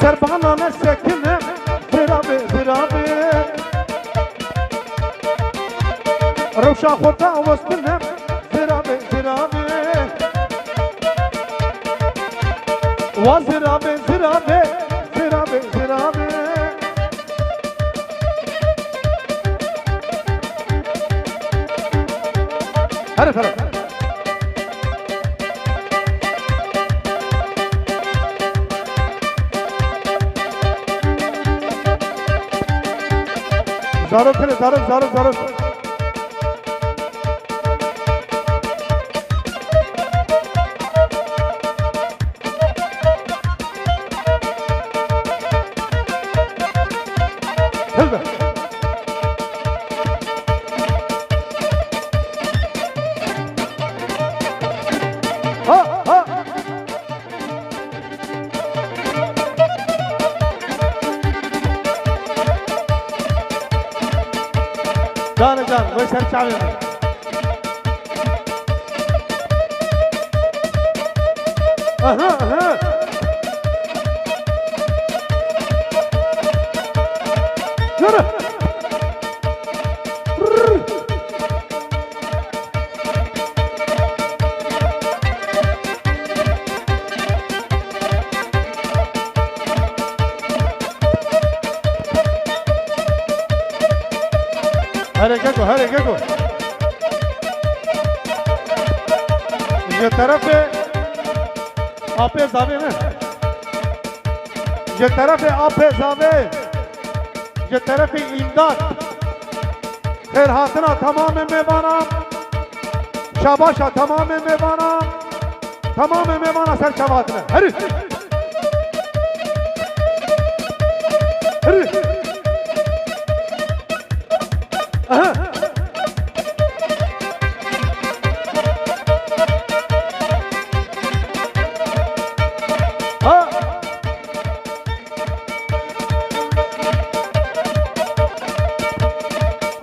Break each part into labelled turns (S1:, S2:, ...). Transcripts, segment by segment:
S1: سربانا نسكنم زرابي زرابي روشا خورتا وسطنم زرابي زرابي وزرابي زرابي زرابي زرابي هرب هرب زارو كله زارو زارو زارو هلبا ها ها جان جان ويسر شعبي اها اها يلا حرکت کن ये तरफ है आपे जावे में ये तरफ है आपे जावे ये तरफ है इमदाद खैर हासना तमाम मेहमाना शाबाशा तमाम मेहमाना सर शबात में हरी हरी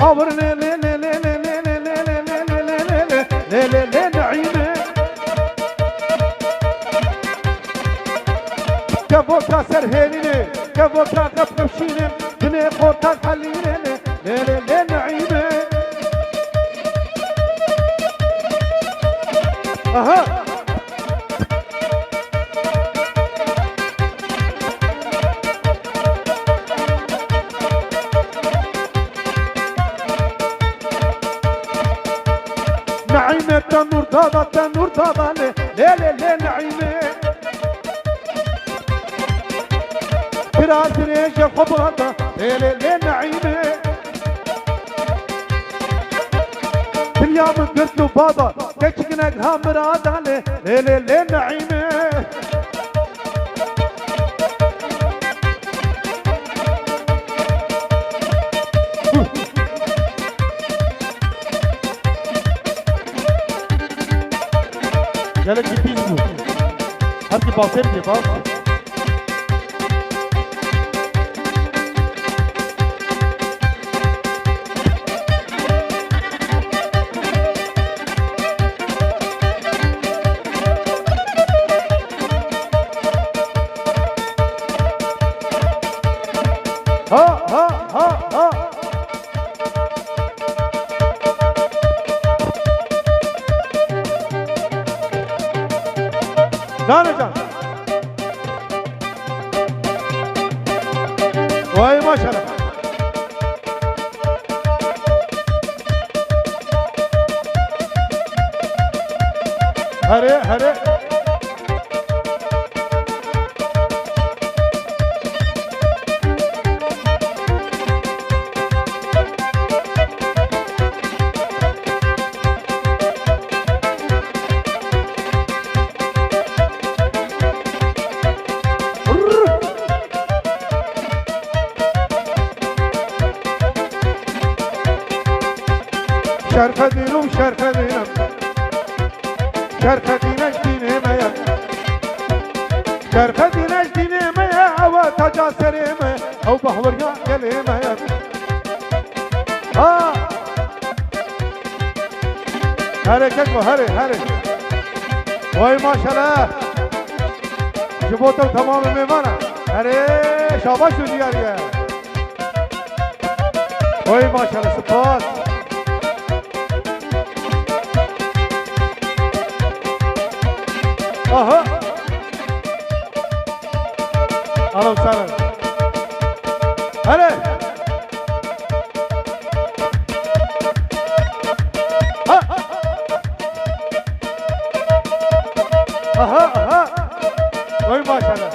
S1: اور لے لے لے لے لے لے لے لے لے لے لے لے لے لے نعيمه كبوكا سرهيني كبوكا قفشيني دني قوتا خليني لي لي لي نعيمه اها نعيمه تنور دابا لي لي لي نعيمه فراس ريش خبرة ليلة نعيمة كل يوم قلت له بابا كشكنا قها مرادة ليلة نعيمة جالك يبيزمو هاتي باصير دي باصير ها ها ها ها جان جان واي ما شاء الله هري هري شرف دینم شرف دینم شرف دینش دینم یا شرف دینش دینم یا او تاجا سریم او بحوریا گلیم یا ها حرکت کو هره هره وای ماشاءالله جبوتو تمام میمانه अरे शाबाश तुझी आ रही है ओए माशाल्लाह सपास आहा अहला वसहला अरे आहा आहा ओए माशाल्लाह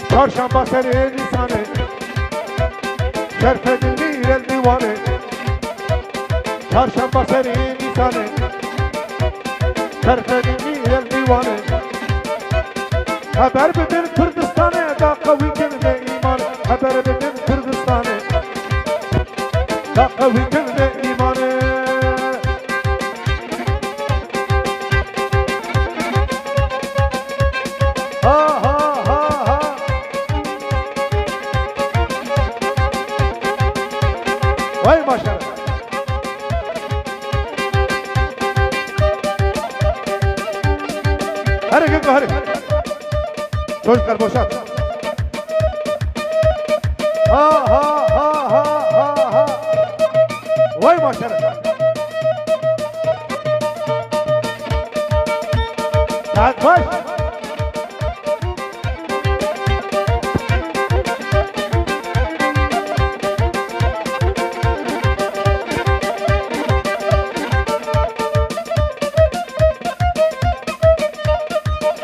S1: çarşamba seri lisanı şerf edildi el divanı çarşamba seri lisanı şerf edildi el divanı haber bedin Kürdistan'ı da kavi kendine iman haber bedin Kürdistan'ı da kavi kendine imanı Vay maşallah. Hadi gel hadi. Çocuklar boşalt. Ha ha ha ha ha ha. Vay maşallah. Saat baş.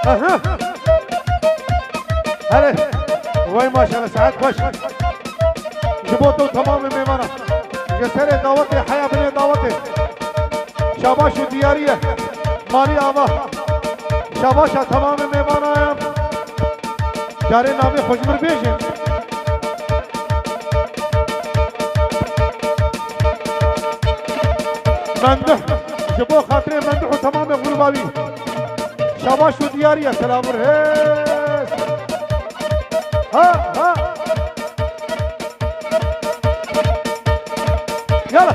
S1: Aha. Hadi. Vay maşallah saat baş. Jibotu tamamı memana. Göstere daveti, hayabine daveti. Şabaşı diyariye. Mari ava. Şabaşa tamamı memana. Cari nami hoşmur bejim. Menduh. Jibo khatire menduhu tamamı gulbavi. शाबाश दियारी सलाम हा हा يلا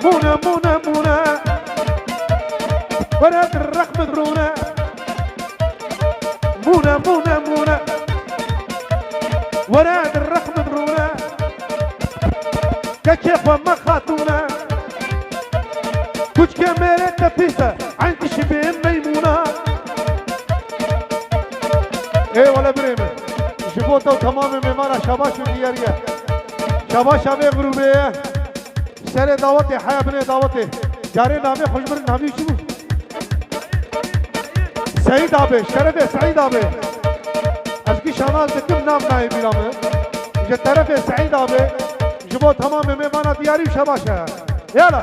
S1: منى منى منى ورد الرقم درونه منى منى منى وراد الرقم درونا كيف وما خاتونا كوش كاميرات تفيسة عند شبين ميمونة ايه ولا بريمة جبوتو تمام ممارا شباش وديارية شباش ابي غروبية سري دعوتي حيا بني دعوتي جاري نامي خوشبر نامي شو سعید آبی شرف سعید آبی از کی شانال دکم نام نای بیرامه je طرف سعید آبی جبو تمام میمانا دیاری شباشه یالا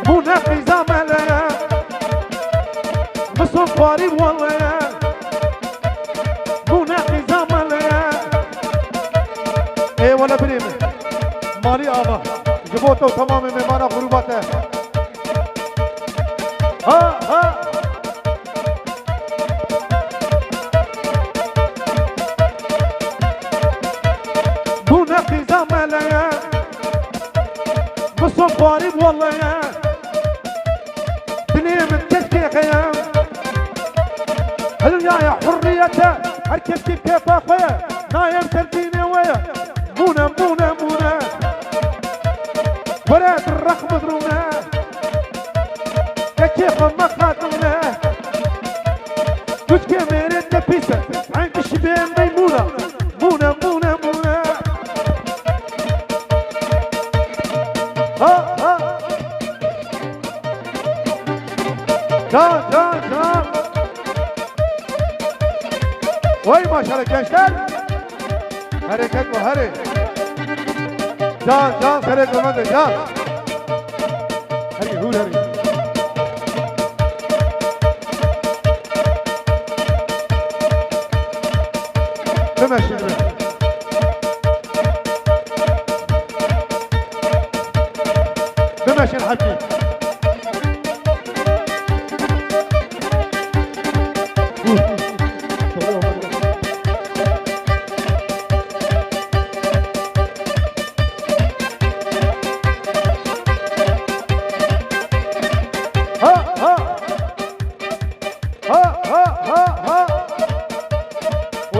S1: بونا خیزام لیا مصر قریب والله ولا بريمة مالي آبا جبوته تمام ميمانا غروباته ها ها بونا خزام ليا مصر قريب والله يا دنيا من تكتيخيا هل يا حريته هركب كيف اخويا نايم تنتيني ويا منى منى منى وراد الرقم درونا كيف ما خاطرنا كنت كاميرا تبيسة عند الشباب ميمونة منى منى منى ها ها جان جان جان وای ماشاءالله gençler hareket bu hare can can sere kılmadı can hadi hul hadi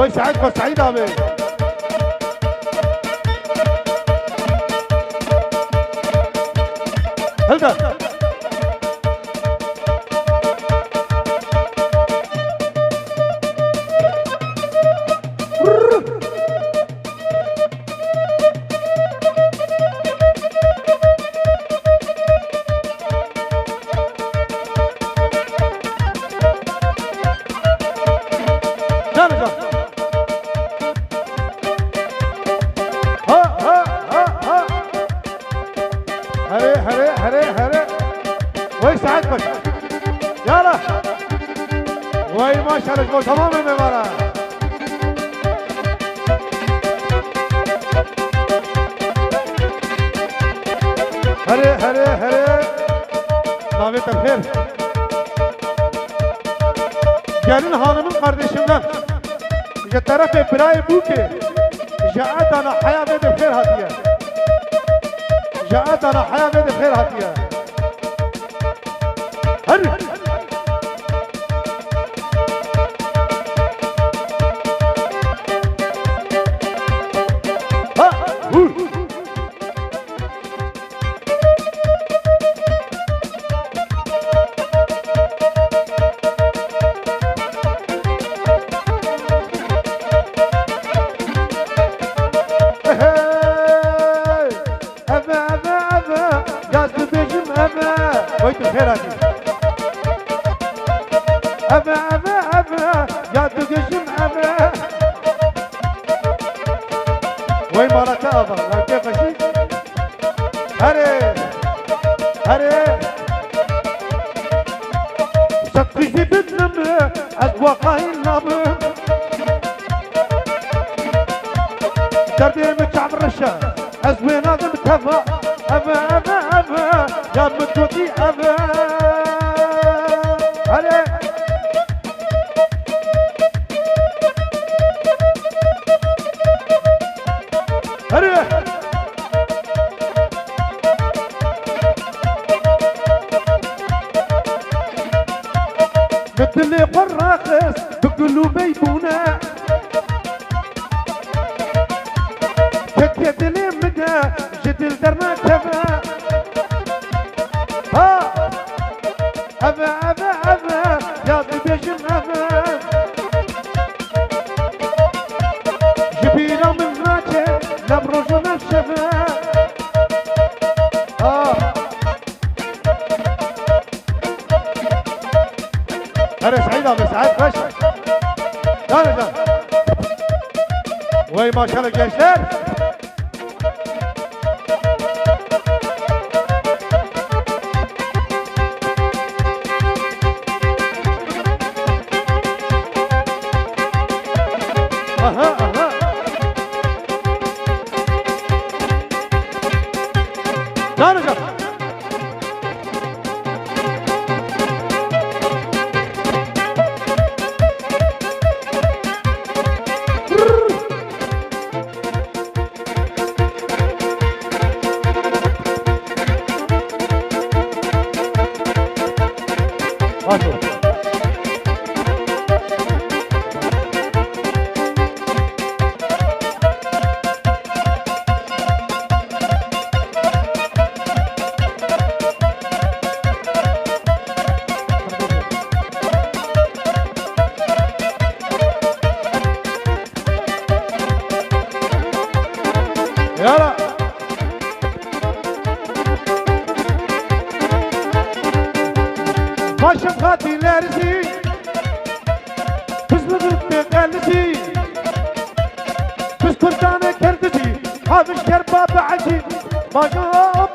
S1: وای سعید کو سعید آبی هلدا تمام میمارا هره Davet efendim. Gelin hanımın kardeşimden je tarafı birayı bu ki jaatana haya ve de fer hatiye jaatana haya ve de fer hatiye hadi مثل قراخس بقلوبي بونا كتيت لي مدى جدل درنا كفا ها أبا يا بيجم أبا جبينا من راجل نبرجنا الشفا أنا سعيد أبو سعيد خش يلا وي ما شاء الله gençler aha Canım يلا başım katillerisi kız mıdır bekalisi kız kurtanı kerdisi haviş kerbabı acı başo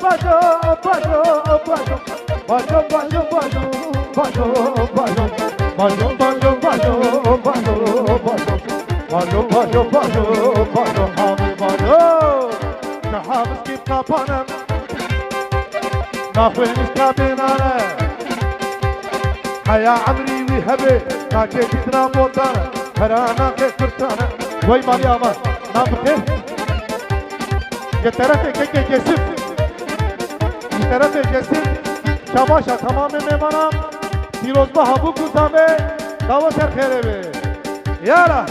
S1: başo başo başo başo başo başo başo başo başo başo başo başo başo başo haviş başo haviş kip kapanım ناخوين كابينانا حيا عمري وهبي كاكي تدرا موتانا هرانا كفرتانا وي مالي امان نام بخير يترفي كي جسف يترفي جسف شباشا تمام ميمانا فيروز بها بو كتامي داو سر خيري بي يالا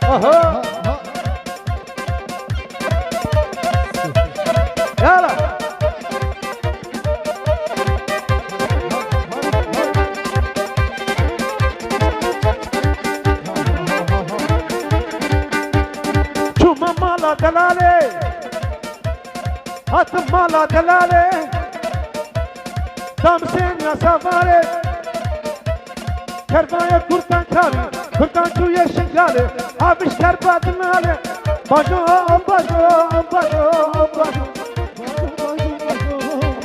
S1: Aha. Yala. Çuma mala delale. Hatım mala delale. Dam sen ya savare. Kervaya kurtan kari. Kurtan tu yeşilgale. Abiş kerpadınale. Bajo, bajo, bajo, bajo.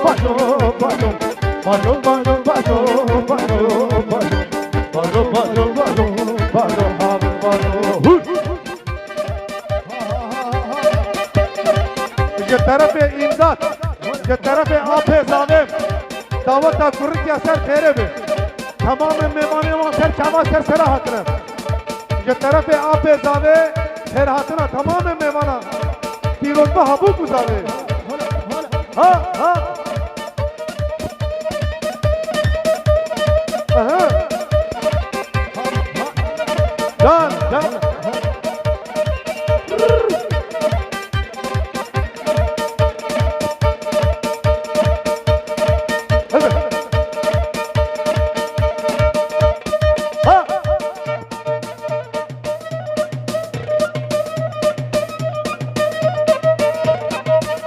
S1: Bajo, bajo. Bajo, bajo, bajo, bajo, bajo. Bajo, bajo, bajo, bajo, bajo. Je tarafı imdat. Je tarafı apı zalim. Davata kuruk ya ser kere bi. Tamamen mevani ser çava ser serahatına. Je tarafı apı zalim. Serahatına tamamen mevana. Pirozba habu kuzave. Ha ha. Aha. Can can. Evet. Ha.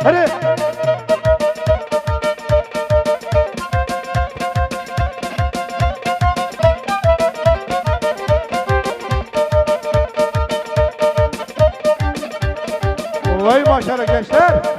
S1: Hadi. Vay maşallah gençler.